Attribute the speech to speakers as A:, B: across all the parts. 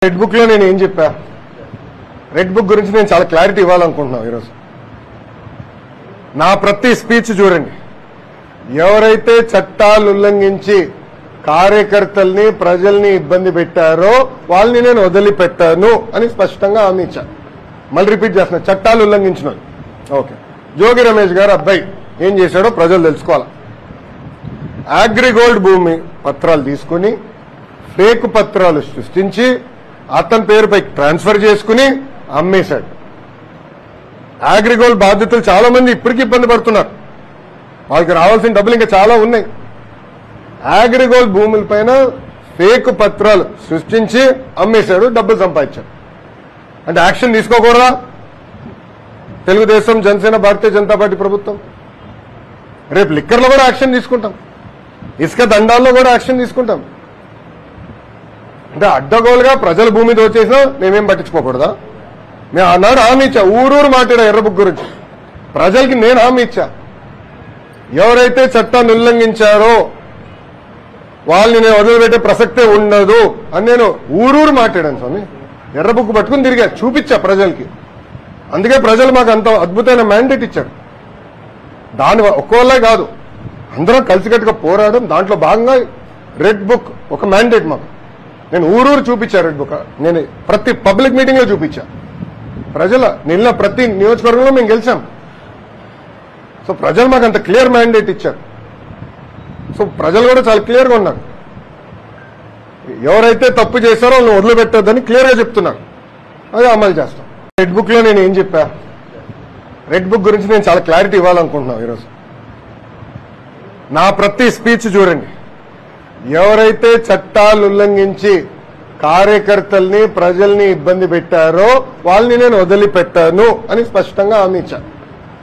A: Red book లో నేను ఏం చెప్పా? రెడ్ బుక్ గురించి నేను చాలా క్లారిటీ ఇవ్వాలనుకుంటున్నాను ఈరోజు. నా ప్రతి స్పీచ్ చూడండి, ఎవరైతే చట్టాలు ఉల్లంఘించి కార్యకర్తల్ని ప్రజల్ని ఇబ్బంది పెట్టారో వాళ్ళని నేను వదిలిపెట్టాను అని స్పష్టంగా హామీ ఇచ్చాను. మళ్ళీ రిపీట్ చేస్తున్నా, చట్టాలు ఉల్లంఘించిన ఓకే. జోగి రమేష్ గారు అబ్బాయి ఏం చేశాడో ప్రజలు తెలుసుకోవాలి. అగ్రిగోల్డ్ భూమి పత్రాలు తీసుకుని ఫేక్ పత్రాలు సృష్టించి అతని పేరుపై ట్రాన్స్ఫర్ చేసుకుని అమ్మేశాడు. అగ్రిగోల్డ్ బాధితులు చాలా మంది ఇప్పటికీ ఇబ్బంది పడుతున్నారు. వాళ్ళకి రావాల్సిన డబ్బులు ఇంకా చాలా ఉన్నాయి. అగ్రిగోల్డ్ భూములపైన ఫేక్ పత్రాలు సృష్టించి అమ్మేశాడు, డబ్బులు సంపాదించాడు. అంటే యాక్షన్ తీసుకోకూడదా? తెలుగుదేశం, జనసేన, భారతీయ జనతా పార్టీ ప్రభుత్వం రేపు లిక్కర్లో కూడా యాక్షన్ తీసుకుంటాం, ఇసుక దండాల్లో కూడా యాక్షన్ తీసుకుంటాం. అంటే అడ్డగోలుగా ప్రజల భూమి దోచేసినా మేమేం పట్టించుకోకూడదా? మేము ఆనాడు హామీ ఇచ్చా, ఊరూరు మాట్లాడా ఎర్ర బుక్ గురించి. ప్రజలకి నేను హామీ ఇచ్చా, ఎవరైతే చట్టాన్ని ఉల్లంఘించారో వాళ్ళని నేను వదిలిపెట్టే ప్రసక్తే ఉండదు అని నేను ఊరూరు మాట్లాడాను స్వామి. ఎర్ర బుక్ పట్టుకుని తిరిగా చూపించా ప్రజలకి. అందుకే ప్రజలు మాకు అంత అద్భుతమైన మ్యాండేట్ ఇచ్చారు. దాని ఒక్కోళ్ళే కాదు, అందరం కలిసికట్టుగా పోరాడడం. దాంట్లో భాగంగా రెడ్ బుక్ ఒక మ్యాండేట్ మాకు. నేను ఊరూరు చూపించా రెడ్ బుక్. నేను ప్రతి పబ్లిక్ మీటింగ్ లో చూపించా. ప్రజల నిన్న ప్రతి నియోజకవర్గంలో మేము గెలిచాం. సో ప్రజలు మాకు అంత క్లియర్ మ్యాండేట్ ఇచ్చారు. సో ప్రజలు కూడా చాలా క్లియర్గా ఉన్నారు. ఎవరైతే తప్పు చేశారో వాళ్ళని వదిలిపెట్టొద్దని క్లియర్గా చెప్తున్నారు. అదే అమలు చేస్తాం. రెడ్ బుక్ లో నేను ఏం చెప్పా? రెడ్ బుక్ గురించి నేను చాలా క్లారిటీ ఇవ్వాలనుకుంటున్నాను ఈరోజు. నా ప్రతి స్పీచ్ చూడండి, ఎవరైతే చట్టాలు ఉల్లంఘించి కార్యకర్తల్ని ప్రజల్ని ఇబ్బంది పెట్టారో వాళ్ళని నేను వదిలిపెట్టాను అని స్పష్టంగా హామీ ఇచ్చా.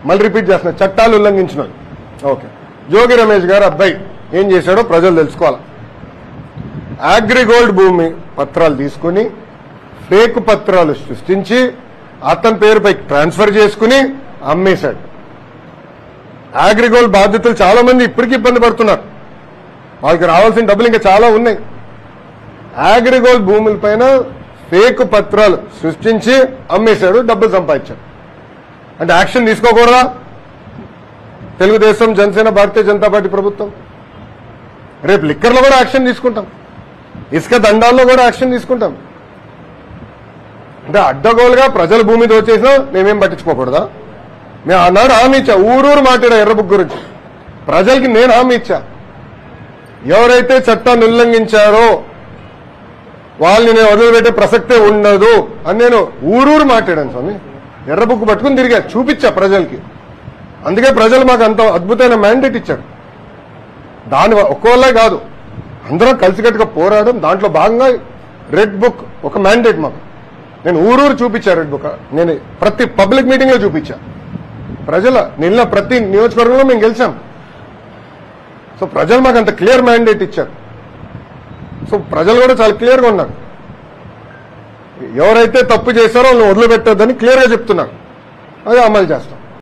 A: మళ్ళీ రిపీట్ చేస్తున్నా, చట్టాలు ఉల్లంఘించిన ఓకే. జోగి రమేష్ గారు అబ్బాయి ఏం చేశాడో ప్రజలు తెలుసుకోవాలి. అగ్రిగోల్డ్ భూమి పత్రాలు తీసుకుని ఫేక్ పత్రాలు సృష్టించి అతని పేరుపై ట్రాన్స్ఫర్ చేసుకుని అమ్మేశాడు. అగ్రిగోల్డ్ బాధితులు చాలా మంది ఇప్పటికీ ఇబ్బంది పడుతున్నారు. వాళ్ళకి రావాల్సిన డబ్బులు ఇంకా చాలా ఉన్నాయి. అగ్రిగోల్డ్ భూములపైన ఫేక్ పత్రాలు సృష్టించి అమ్మేశాడు, డబ్బులు సంపాదించాడు. అంటే యాక్షన్ తీసుకోకూడదా? తెలుగుదేశం, జనసేన, భారతీయ జనతా పార్టీ ప్రభుత్వం రేపు లిక్కర్లో కూడా యాక్షన్ తీసుకుంటాం, ఇసుక దండాల్లో కూడా యాక్షన్ తీసుకుంటాం. అంటే అడ్డగోలుగా ప్రజల భూమి దోచేసినా మేమేం పట్టించుకోకూడదా? మేము ఆనాడు హామీ ఇచ్చా, ఊరూరు మాట్లాడా ఎర్ర బుక్ గురించి. ప్రజలకి నేను హామీ ఇచ్చా, ఎవరైతే చట్టాన్ని ఉల్లంఘించారో వాళ్ళని నేను వదిలిపెట్టే ప్రసక్తే ఉండదు అని నేను ఊరూరు మాట్లాడాను స్వామి. ఎర్ర బుక్ పట్టుకుని తిరిగా చూపించా ప్రజలకి. అందుకే ప్రజలు మాకు అంత అద్భుతమైన మ్యాండేట్ ఇచ్చారు. దాని ఒక్కోళ్ళే కాదు, అందరం కలిసికట్టుగా పోరాడడం. దాంట్లో భాగంగా రెడ్ బుక్ ఒక మ్యాండేట్ మాకు. నేను ఊరూరు చూపించా రెడ్ బుక్. నేను ప్రతి పబ్లిక్ మీటింగ్ లో చూపించా. ప్రజల నిన్న ప్రతి నియోజకవర్గంలో మేము గెలిచాం. సో ప్రజలు మాకు అంత క్లియర్ మ్యాండేట్ ఇచ్చారు. సో ప్రజలు కూడా చాలా క్లియర్గా ఉన్నారు. ఎవరైతే తప్పు చేశారో వాళ్ళని వదిలిపెట్టొద్దని క్లియర్గా చెప్తున్నారు. అదే అమలు చేస్తాం.